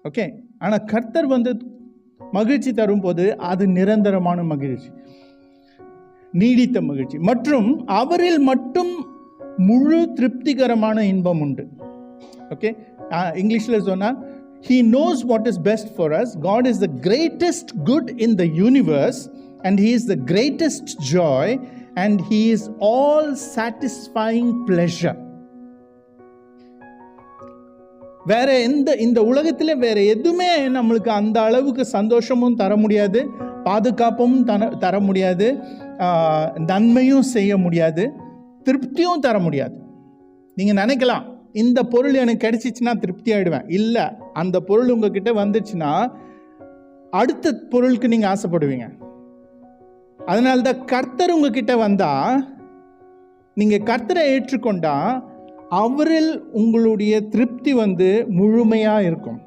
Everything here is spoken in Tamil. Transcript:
ஓகே. ஆனால் கர்த்தர் மகிழ்ச்சி தரும்போது அது நிரந்தரமான மகிழ்ச்சி, நீடித்த மகிழ்ச்சி, மற்றும் அவரில் மட்டும் முழு திருப்திகரமான இன்பம் உண்டு. ஓகே. இங்கிலீஷில் சொன்னால், He knows what is best for us. God is the greatest good in the universe, and He is the greatest joy, and He is all satisfying pleasure. வேற இந்த உலகத்தில் வேற எதுவுமே நம்மளுக்கு அந்த அளவுக்கு சந்தோஷமும் தர முடியாது, பாதுகாப்பும் தர முடியாது, நன்மையும் செய்ய முடியாது, திருப்தியும் தர முடியாது. நீங்கள் நினைக்கலாம், இந்த பொருள் எனக்கு கிடைச்சிச்சுன்னா திருப்தி ஆகிடுவேன். இல்லை, அந்த பொருள் உங்ககிட்ட வந்துச்சுன்னா அடுத்த பொருளுக்கு நீங்கள் ஆசைப்படுவீங்க. அதனால்தான் கர்த்தர் உங்ககிட்ட வந்தால், நீங்கள் கர்த்தரை ஏற்றுக்கொண்டா அவரில் உங்களுடைய திருப்தி முழுமையாக இருக்கும்.